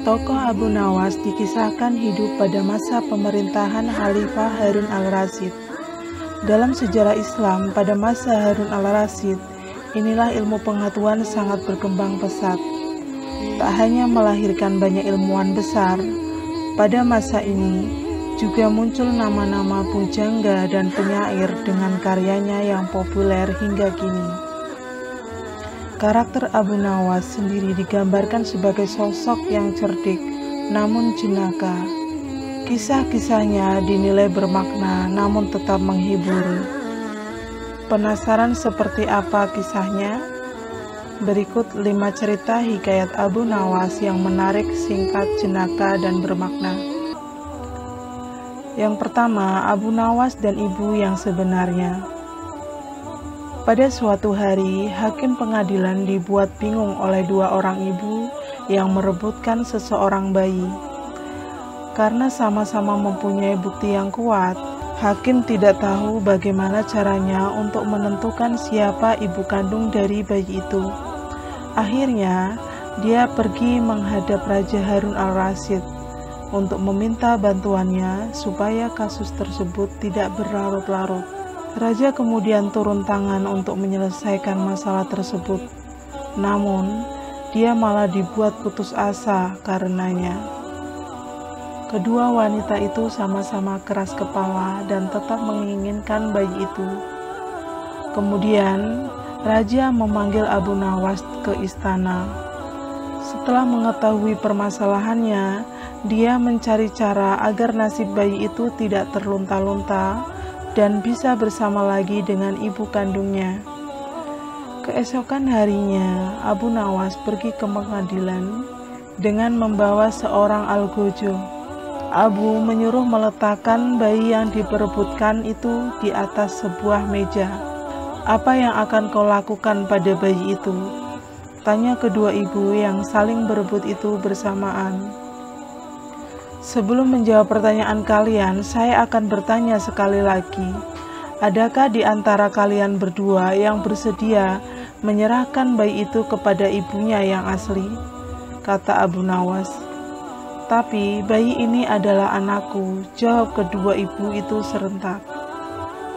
Tokoh Abu Nawas dikisahkan hidup pada masa pemerintahan Khalifah Harun al-Rasyid. Dalam sejarah Islam pada masa Harun al-Rasyid, inilah ilmu pengetahuan sangat berkembang pesat. Tak hanya melahirkan banyak ilmuwan besar, pada masa ini juga muncul nama-nama pujangga dan penyair dengan karyanya yang populer hingga kini. Karakter Abu Nawas sendiri digambarkan sebagai sosok yang cerdik namun jenaka. Kisah-kisahnya dinilai bermakna namun tetap menghibur. Penasaran seperti apa kisahnya? Berikut 5 cerita hikayat Abu Nawas yang menarik, singkat, jenaka, dan bermakna. Yang pertama, Abu Nawas dan ibu yang sebenarnya. Pada suatu hari, hakim pengadilan dibuat bingung oleh 2 orang ibu yang merebutkan seseorang bayi. Karena sama-sama mempunyai bukti yang kuat, hakim tidak tahu bagaimana caranya untuk menentukan siapa ibu kandung dari bayi itu. Akhirnya, dia pergi menghadap Raja Harun al-Rasyid untuk meminta bantuannya supaya kasus tersebut tidak berlarut-larut. Raja kemudian turun tangan untuk menyelesaikan masalah tersebut. Namun, dia malah dibuat putus asa karenanya. Kedua wanita itu sama-sama keras kepala dan tetap menginginkan bayi itu. Kemudian, Raja memanggil Abu Nawas ke istana. Setelah mengetahui permasalahannya, dia mencari cara agar nasib bayi itu tidak terlunta-lunta dan bisa bersama lagi dengan ibu kandungnya. Keesokan harinya, Abu Nawas pergi ke pengadilan dengan membawa seorang algojo. Abu menyuruh meletakkan bayi yang diperebutkan itu di atas sebuah meja. "Apa yang akan kau lakukan pada bayi itu?" tanya kedua ibu yang saling berebut itu bersamaan. "Sebelum menjawab pertanyaan kalian, saya akan bertanya sekali lagi. Adakah di antara kalian berdua yang bersedia menyerahkan bayi itu kepada ibunya yang asli?" kata Abu Nawas. "Tapi bayi ini adalah anakku," jawab kedua ibu itu serentak.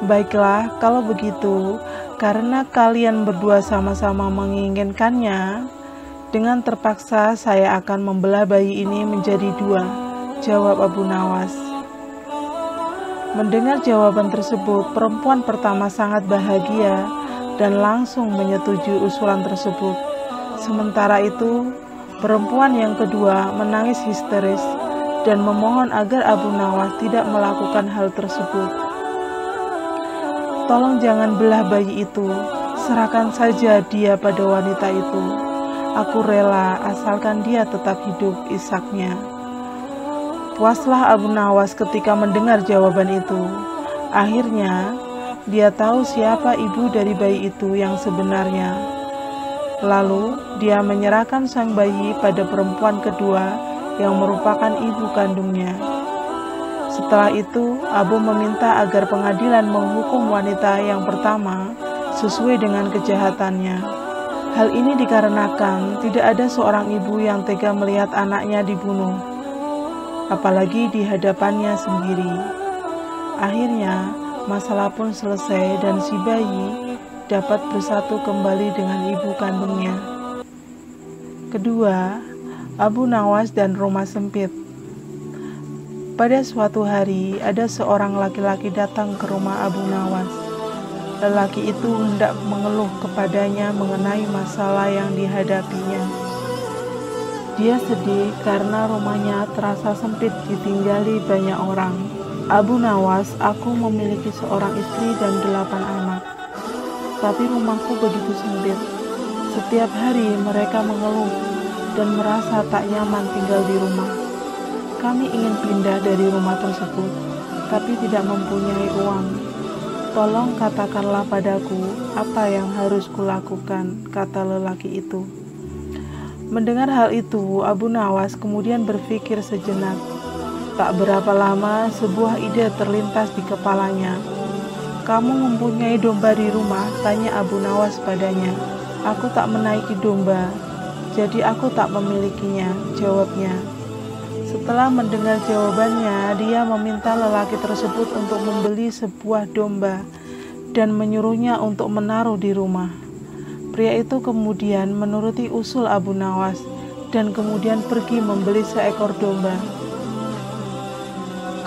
"Baiklah, kalau begitu, karena kalian berdua sama-sama menginginkannya, dengan terpaksa saya akan membelah bayi ini menjadi 2, jawab Abu Nawas. Mendengar jawaban tersebut, perempuan pertama sangat bahagia dan langsung menyetujui usulan tersebut. Sementara itu, perempuan yang kedua menangis histeris dan memohon agar Abu Nawas tidak melakukan hal tersebut. "Tolong jangan belah bayi itu, serahkan saja dia pada wanita itu. Aku rela asalkan dia tetap hidup," isaknya. Puaslah Abu Nawas ketika mendengar jawaban itu. Akhirnya, dia tahu siapa ibu dari bayi itu yang sebenarnya. Lalu, dia menyerahkan sang bayi pada perempuan kedua yang merupakan ibu kandungnya. Setelah itu, Abu meminta agar pengadilan menghukum wanita yang pertama sesuai dengan kejahatannya. Hal ini dikarenakan tidak ada seorang ibu yang tega melihat anaknya dibunuh, apalagi di hadapannya sendiri. Akhirnya, masalah pun selesai dan si bayi dapat bersatu kembali dengan ibu kandungnya. Kedua, Abu Nawas dan rumah sempit. Pada suatu hari, ada seorang laki-laki datang ke rumah Abu Nawas. Lelaki itu hendak mengeluh kepadanya mengenai masalah yang dihadapinya. Dia sedih karena rumahnya terasa sempit ditinggali banyak orang. "Abu Nawas, aku memiliki seorang istri dan 8 anak. Tapi rumahku begitu sempit. Setiap hari mereka mengeluh dan merasa tak nyaman tinggal di rumah. Kami ingin pindah dari rumah tersebut, tapi tidak mempunyai uang. Tolong katakanlah padaku apa yang harus kulakukan," kata lelaki itu. Mendengar hal itu, Abu Nawas kemudian berpikir sejenak. Tak berapa lama, sebuah ide terlintas di kepalanya. "Kamu mempunyai domba di rumah?" tanya Abu Nawas padanya. Aku tak menaiki domba, jadi aku tak memilikinya, jawabnya. Setelah mendengar jawabannya, dia meminta lelaki tersebut untuk membeli sebuah domba dan menyuruhnya untuk menaruh di rumah. Pria itu kemudian menuruti usul Abu Nawas dan kemudian pergi membeli seekor domba.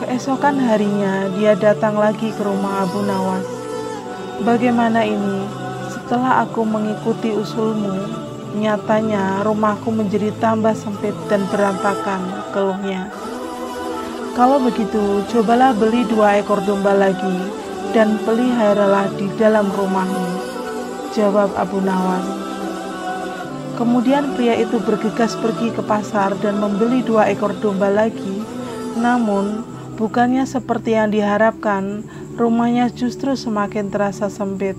Keesokan harinya, dia datang lagi ke rumah Abu Nawas. Bagaimana ini? Setelah aku mengikuti usulmu, nyatanya rumahku menjadi tambah sempit dan berantakan, keluhnya. Kalau begitu, cobalah beli 2 ekor domba lagi dan peliharalah di dalam rumahmu, jawab Abu Nawas. Kemudian pria itu bergegas pergi ke pasar dan membeli 2 ekor domba lagi. Namun, bukannya seperti yang diharapkan, rumahnya justru semakin terasa sempit.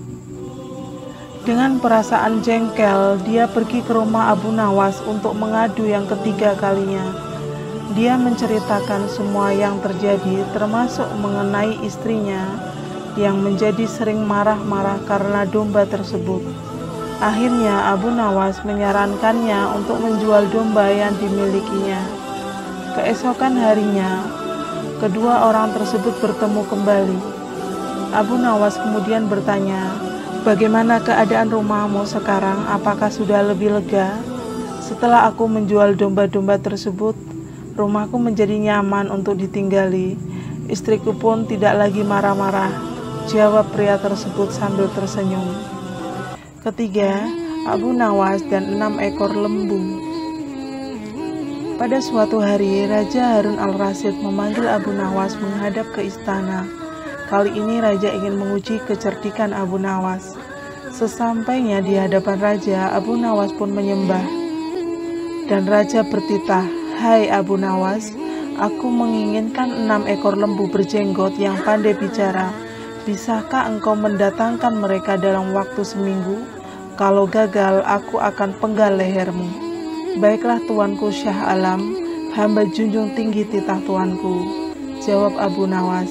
Dengan perasaan jengkel, dia pergi ke rumah Abu Nawas untuk mengadu yang ketiga kalinya. Dia menceritakan semua yang terjadi, termasuk mengenai istrinya yang menjadi sering marah-marah karena domba tersebut. Akhirnya Abu Nawas menyarankannya untuk menjual domba yang dimilikinya. Keesokan harinya, kedua orang tersebut bertemu kembali. Abu Nawas kemudian bertanya, "Bagaimana keadaan rumahmu sekarang? Apakah sudah lebih lega? Setelah aku menjual domba-domba tersebut, rumahku menjadi nyaman untuk ditinggali. Istriku pun tidak lagi marah-marah," jawab pria tersebut sambil tersenyum. Ketiga, Abu Nawas dan 6 ekor lembu. Pada suatu hari, Raja Harun al-Rasyid memanggil Abu Nawas menghadap ke istana. Kali ini raja ingin menguji kecerdikan Abu Nawas. Sesampainya di hadapan raja, Abu Nawas pun menyembah. Dan raja bertitah, "Hai Abu Nawas, aku menginginkan 6 ekor lembu berjenggot yang pandai bicara. Bisakah engkau mendatangkan mereka dalam waktu seminggu? Kalau gagal, aku akan penggal lehermu." "Baiklah tuanku Syah Alam, hamba junjung tinggi titah tuanku," jawab Abu Nawas.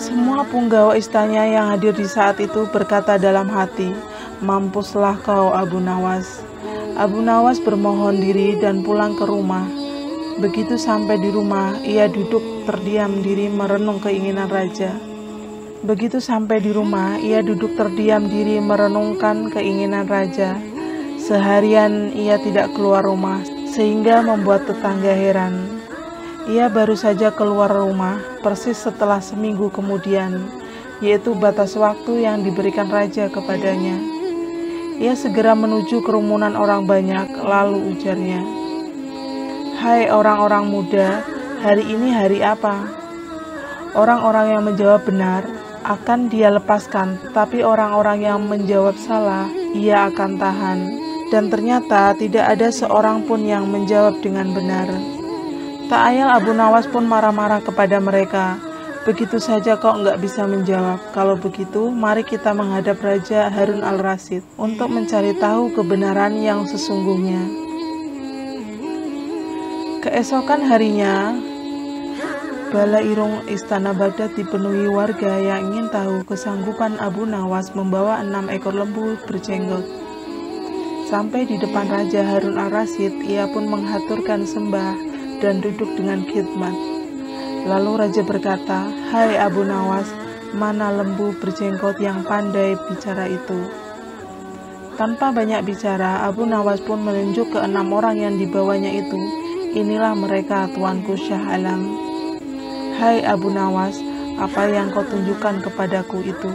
Semua punggawa istana yang hadir di saat itu berkata dalam hati, "Mampuslah kau Abu Nawas." Abu Nawas bermohon diri dan pulang ke rumah. Begitu sampai di rumah, ia duduk terdiam diri merenung keinginan raja. Merenungkan keinginan raja. Seharian ia tidak keluar rumah, sehingga membuat tetangga heran. Ia baru saja keluar rumah persis setelah seminggu kemudian, yaitu batas waktu yang diberikan raja kepadanya. Ia segera menuju kerumunan orang banyak, lalu ujarnya, "Hai orang-orang muda, hari ini hari apa?" Orang-orang yang menjawab benar akan dia lepaskan, tapi orang-orang yang menjawab salah, ia akan tahan. Dan ternyata tidak ada seorang pun yang menjawab dengan benar. Tak ayal Abu Nawas pun marah-marah kepada mereka. "Begitu saja kok nggak bisa menjawab. Kalau begitu, mari kita menghadap Raja Harun al-Rasyid untuk mencari tahu kebenaran yang sesungguhnya." Keesokan harinya, balairung istana Baghdad dipenuhi warga yang ingin tahu kesanggupan Abu Nawas membawa 6 ekor lembu berjenggot. Sampai di depan Raja Harun al-Rasyid, ia pun menghaturkan sembah dan duduk dengan khidmat. Lalu raja berkata, "Hai Abu Nawas, mana lembu berjenggot yang pandai bicara itu?" Tanpa banyak bicara, Abu Nawas pun menunjuk ke 6 orang yang dibawanya itu. "Inilah mereka, tuanku Syah Alam." "Hai Abu Nawas, apa yang kau tunjukkan kepadaku itu?"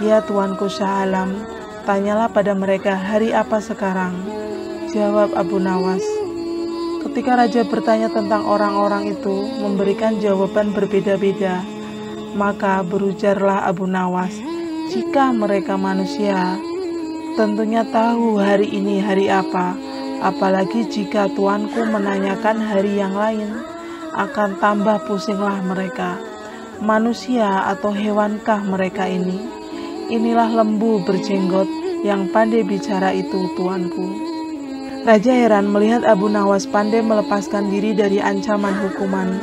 "Ya tuanku Syah Alam, tanyalah pada mereka hari apa sekarang," jawab Abu Nawas. Ketika raja bertanya tentang orang-orang itu, memberikan jawaban berbeda-beda, maka berujarlah Abu Nawas, "Jika mereka manusia, tentunya tahu hari ini hari apa, apalagi jika tuanku menanyakan hari yang lain, akan tambah pusinglah mereka. Manusia atau hewankah mereka ini? Inilah lembu berjenggot yang pandai bicara itu, tuanku." Raja heran melihat Abu Nawas pandai melepaskan diri dari ancaman hukuman.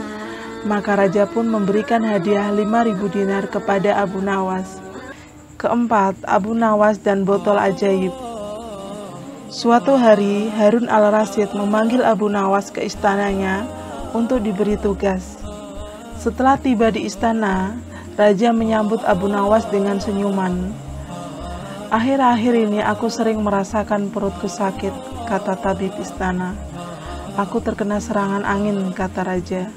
Maka raja pun memberikan hadiah 5.000 dinar kepada Abu Nawas. Keempat, Abu Nawas dan botol ajaib. Suatu hari, Harun al-Rasyid memanggil Abu Nawas ke istananya untuk diberi tugas. Setelah tiba di istana, Raja menyambut Abu Nawas dengan senyuman. "Akhir-akhir ini aku sering merasakan perutku sakit," kata tabib istana. "Aku terkena serangan angin," kata Raja.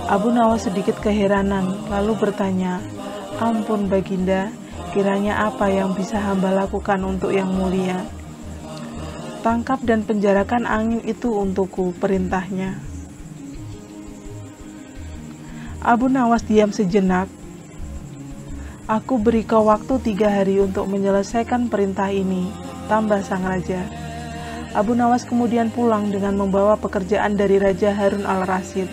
Abu Nawas sedikit keheranan, lalu bertanya, "Ampun Baginda, kiranya apa yang bisa hamba lakukan untuk yang mulia?" "Tangkap dan penjarakan angin itu untukku," perintahnya. Abu Nawas diam sejenak. "Aku beri kau waktu 3 hari untuk menyelesaikan perintah ini," tambah sang raja. Abu Nawas kemudian pulang dengan membawa pekerjaan dari Raja Harun al-Rasyid.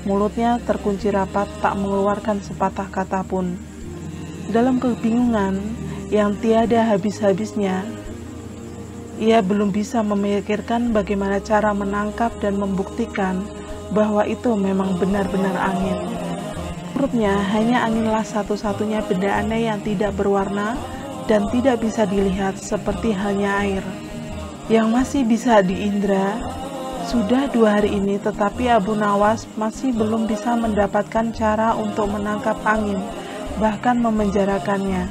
Mulutnya terkunci rapat, tak mengeluarkan sepatah kata pun. Dalam kebingungan yang tiada habis-habisnya, ia belum bisa memikirkan bagaimana cara menangkap dan membuktikan bahwa itu memang benar-benar angin. Menurutnya, hanya anginlah satu-satunya benda aneh yang tidak berwarna dan tidak bisa dilihat seperti halnya air, yang masih bisa diindra. Sudah 2 hari ini, tetapi Abu Nawas masih belum bisa mendapatkan cara untuk menangkap angin, bahkan memenjarakannya.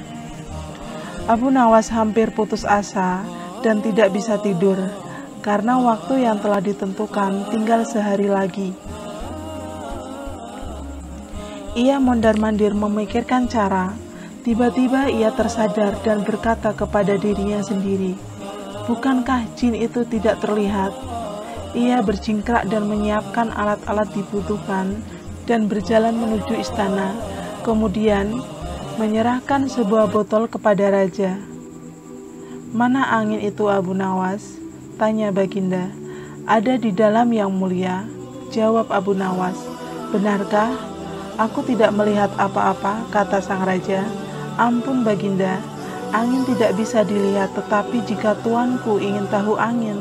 Abu Nawas hampir putus asa dan tidak bisa tidur, karena waktu yang telah ditentukan tinggal sehari lagi. Ia mondar-mandir memikirkan cara. Tiba-tiba ia tersadar dan berkata kepada dirinya sendiri, "Bukankah jin itu tidak terlihat?" Ia berjingkrak dan menyiapkan alat-alat dibutuhkan dan berjalan menuju istana, kemudian menyerahkan sebuah botol kepada raja. "Mana angin itu Abu Nawas?" tanya Baginda. "Ada di dalam yang mulia," jawab Abu Nawas. "Benarkah? Aku tidak melihat apa-apa," kata sang raja. "Ampun Baginda, angin tidak bisa dilihat, tetapi jika tuanku ingin tahu angin,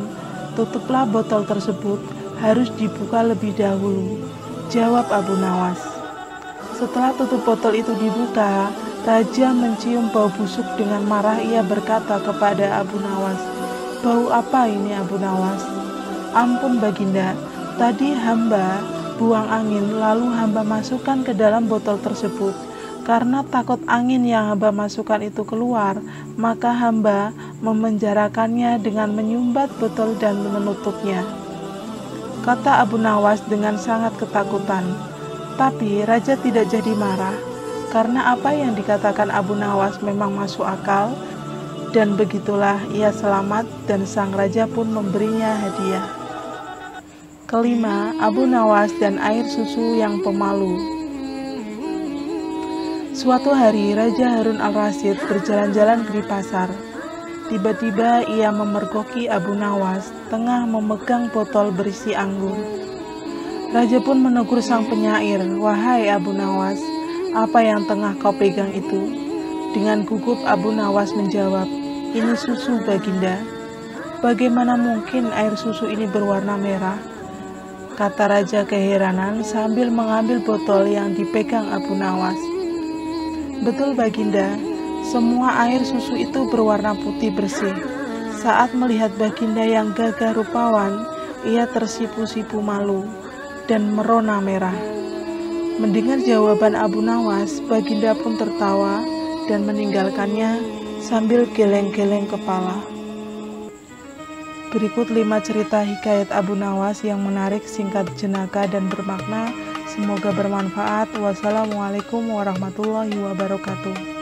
tutuplah botol tersebut, harus dibuka lebih dahulu," jawab Abu Nawas. Setelah tutup botol itu dibuka, raja mencium bau busuk. Dengan marah ia berkata kepada Abu Nawas, "Bau apa ini Abu Nawas?" "Ampun Baginda, tadi hamba buang angin lalu hamba masukkan ke dalam botol tersebut. Karena takut angin yang hamba masukkan itu keluar, maka hamba memenjarakannya dengan menyumbat botol dan menutupnya," kata Abu Nawas dengan sangat ketakutan. Tapi raja tidak jadi marah, karena apa yang dikatakan Abu Nawas memang masuk akal, dan begitulah ia selamat dan sang raja pun memberinya hadiah. Kelima, Abu Nawas dan air susu yang pemalu. Suatu hari, Raja Harun al-Rasyid berjalan-jalan di pasar. Tiba-tiba ia memergoki Abu Nawas tengah memegang botol berisi anggur. Raja pun menegur sang penyair, "Wahai Abu Nawas, apa yang tengah kau pegang itu?" Dengan gugup Abu Nawas menjawab, "Ini susu Baginda." "Bagaimana mungkin air susu ini berwarna merah?" kata raja keheranan sambil mengambil botol yang dipegang Abu Nawas. "Betul Baginda, semua air susu itu berwarna putih bersih." Saat melihat Baginda yang gagah rupawan, ia tersipu-sipu malu dan merona merah. Mendengar jawaban Abu Nawas, Baginda pun tertawa dan meninggalkannya sambil geleng-geleng kepala. Berikut 5 cerita hikayat Abu Nawas yang menarik, singkat, jenaka, dan bermakna. Semoga bermanfaat. Wassalamualaikum warahmatullahi wabarakatuh.